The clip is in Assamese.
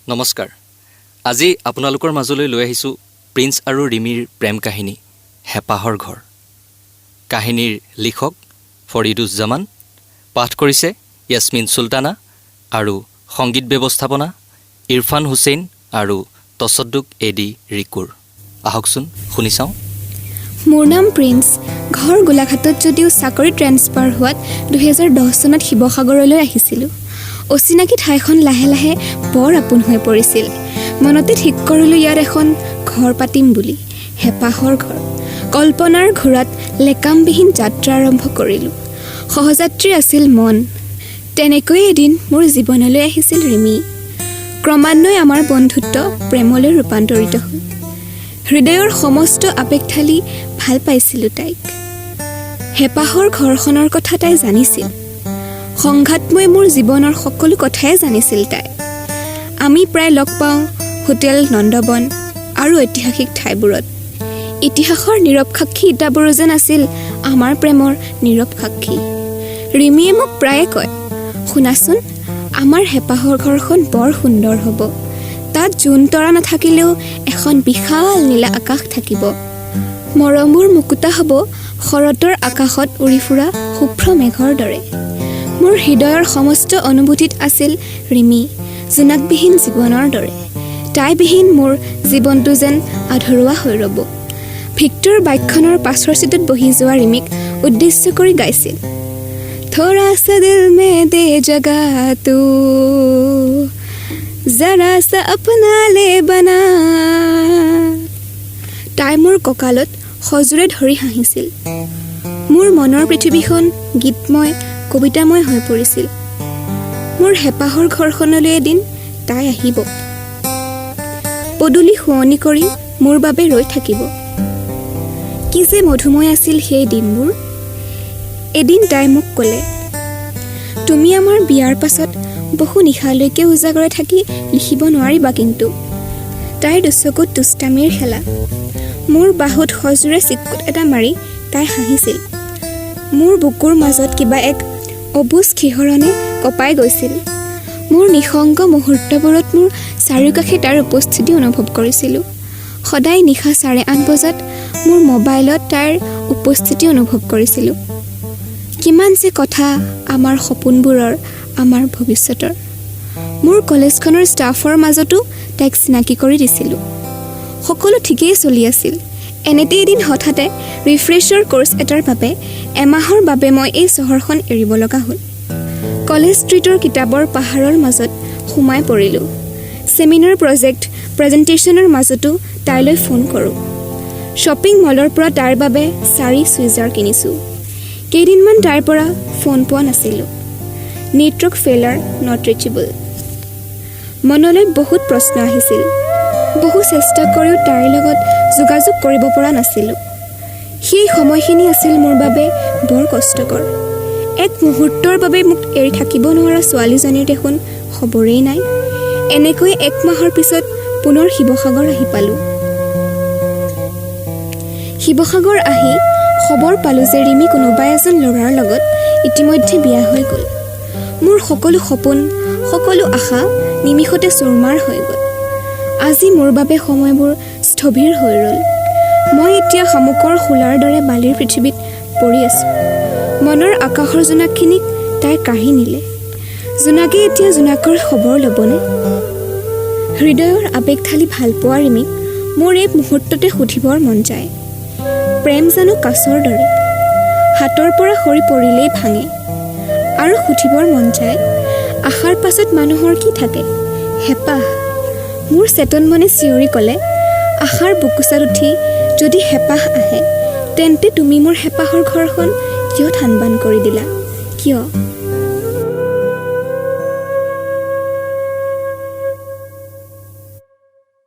নমস্কাৰ। আজি আপোনালোকৰ মাজলৈ লৈ আহিছোঁ প্ৰিন্স আৰু ৰিমিৰ প্ৰেম কাহিনী হেপাহৰ ঘৰ। কাহিনীৰ লিখক ফৰিদুজ্জামান, পাঠ কৰিছে য়াসমিন চুলতানা আৰু সংগীত ব্যৱস্থাপনা ইৰফান হুছেইন আৰু তছদ্দুক এডি ৰিকুৰ। আহকচোন শুনি চাওঁ। মোৰ নাম প্ৰিন্স। ঘৰ গোলাঘাটত যদিও চাকৰি ট্ৰেন্সফাৰ হোৱাত 2010 চনত শিৱসাগৰলৈ আহিছিলোঁ। অচিনাকি ঠাইখন লাহে লাহে বৰ আপোন হৈ পৰিছিল। মনতে ঠিক কৰিলোঁ ইয়াত এখন ঘৰ পাতিম বুলি, হেপাহৰ ঘৰ। কল্পনাৰ ঘোঁৰাত লেকামবিহীন যাত্ৰা আৰম্ভ কৰিলোঁ। সহযাত্ৰী আছিল মন। তেনেকৈয়ে এদিন মোৰ জীৱনলৈ আহিছিল ৰিমি। ক্ৰমান্বয়ে আমাৰ বন্ধুত্ব প্ৰেমলৈ ৰূপান্তৰিত হ'ল। হৃদয়ৰ সমস্ত আৱেগ ঢালি ভাল পাইছিলোঁ তাইক। হেপাহৰ ঘৰখনৰ কথা তাই জানিছিল। সংঘাতময় মোৰ জীৱনৰ সকলো কথাই জানিছিল তাই। আমি প্ৰায় লগ পাওঁ হোটেল নন্দবন আৰু ঐতিহাসিক ঠাইবোৰত। ইতিহাসৰ নীৰৱ সাক্ষী ইটাবোৰো যেন আছিল আমাৰ প্ৰেমৰ নীৰৱ সাক্ষী। ৰিমিয়ে মোক প্ৰায়ে কয়, শুনাচোন, আমাৰ হেপাহৰ ঘৰখন বৰ সুন্দৰ হ'ব। তাত জোন তৰা নাথাকিলেও এখন বিশাল নীলা আকাশ থাকিব। মৰমবোৰ মুকুতা হ'ব শৰতৰ আকাশত উৰি ফুৰা শুভ্ৰ মেঘৰ দৰে। মোৰ হৃদয়ৰ সমস্ত অনুভূতিত আছিল ৰিমি জোনাকবিহীন জীৱনৰ দৰে। তাইবিহীন মোৰ জীৱনটো যেন আধৰুৱা হৈ ৰ'ব। ভিক্টৰ বাইকখনৰ পাছৰ চিটত বহি যোৱা ৰিমিক উদ্দেশ্য কৰি গাইছিল, থোৰা সা দিল মে দে জগা তু, জৰা সা আপনা লে বনা। তাই মোৰ কঁকালত সজোৰে ধৰি হাঁহিছিল। মোৰ মনৰ পৃথিৱীখন গীতময় কবিতাময় হৈ পৰিছিল। মোৰ হেপাহৰ ঘৰখনলৈ এদিন তাই আহিব। পদূলি শুৱনি কৰি মোৰ বাবে ৰৈ থাকিব। কি যে মধুময় আছিল সেই দিনবোৰ। এদিন তাই মোক ক'লে, তুমি আমাৰ বিয়াৰ পাছত বহু নিশালৈকে উজাগৰে থাকি লিখিব নোৱাৰিবা কিন্তু। তাইৰ দুচকুত দুষ্টামীৰ খেলা। মোৰ বাহুত সজোৰে চিকুট এটা মাৰি তাই হাঁহিছিল। মোৰ বুকুৰ মাজত কিবা এক অবুজ শিহৰণে কঁপাই গৈছিল। মোৰ নিঃসংগ মুহূৰ্তবোৰত মোৰ চাৰিওকাষে তাৰ উপস্থিতি অনুভৱ কৰিছিলোঁ। সদায় নিশা 8:30 বজাত মোৰ মোবাইলত তাইৰ উপস্থিতি অনুভৱ কৰিছিলোঁ। কিমান যে কথা আমাৰ সপোনবোৰৰ, আমাৰ ভৱিষ্যতৰ। মোৰ কলেজখনৰ ষ্টাফৰ মাজতো তাইক চিনাকি কৰি দিছিলোঁ। সকলো ঠিকেই চলি আছিল। এনেতে এদিন হঠাতে ৰিফ্ৰেছৰ কোৰ্ছ এটাৰ বাবে এমাহৰ বাবে মই এই চহৰখন এৰিব লগা হ'ল। কলেজ ষ্ট্ৰীটৰ কিতাপৰ পাহাৰৰ মাজত সোমাই পৰিলোঁ। ছেমিনাৰ প্ৰজেক্ট প্ৰেজেণ্টেশ্যনৰ মাজতো তাইলৈ ফোন কৰোঁ। শ্বপিং মলৰ পৰা তাইৰ বাবে 4 চুইজাৰ কিনিছোঁ। কেইদিনমান তাইৰ পৰা ফোন পোৱা নাছিলোঁ। Network failure, not reachable. মনলৈ বহুত প্ৰশ্ন আহিছিল। বহু চেষ্টা কৰিও তাইৰ লগত যোগাযোগ কৰিব পৰা নাছিলোঁ। সেই সময়খিনি আছিল মোৰ বাবে বৰ কষ্টকৰ। এক মুহূৰ্তৰ বাবে মোক এৰি থাকিব নোৱাৰা ছোৱালীজনীৰ দেখোন খবৰেই নাই। এনেকৈ 1 মাহৰ পিছত পুনৰ শিৱসাগৰ আহি পালোঁ। শিৱসাগৰ আহি খবৰ পালোঁ যে ৰিমি কোনোবা এজন ল'ৰাৰ লগত ইতিমধ্যে বিয়া হৈ গ'ল। মোৰ সকলো সপোন, সকলো আশা নিমিষতে চুৰমাৰ হৈ গ'ল। আজি মোৰ বাবে সময়বোৰ স্থবিৰ হৈ ৰ'ল। মই এতিয়া শামুকৰ শোলাৰ দৰে বালিৰ পৃথিৱীত পৰি আছোঁ। মনৰ আকাশৰ জোনাকখিনিক তাই কাঢ়ি নিলে। জোনাকে এতিয়া জোনাকৰ খবৰ ল'বনে? হৃদয়ৰ আৱেগ ঢালি ভাল পোৱা ৰিমিক মোৰ এই মুহূৰ্ততে সুধিবৰ মন যায়। প্ৰেম জানো কাছৰ দৰে, হাতৰ পৰা সৰি পৰিলেই ভাঙে। আৰু সুধিবৰ মন যায়, আশাৰ পাছত মানুহৰ কি থাকে? হেপাহ। মোৰ চেতন মনে চিঞৰি ক'লে, আশাৰ বুকুচাত উঠি যদি হেপাহ আহে, তেন্তে তুমি মোৰ হেপাহৰ ঘৰখন কিয় থান বান কৰি দিলা? কিয়?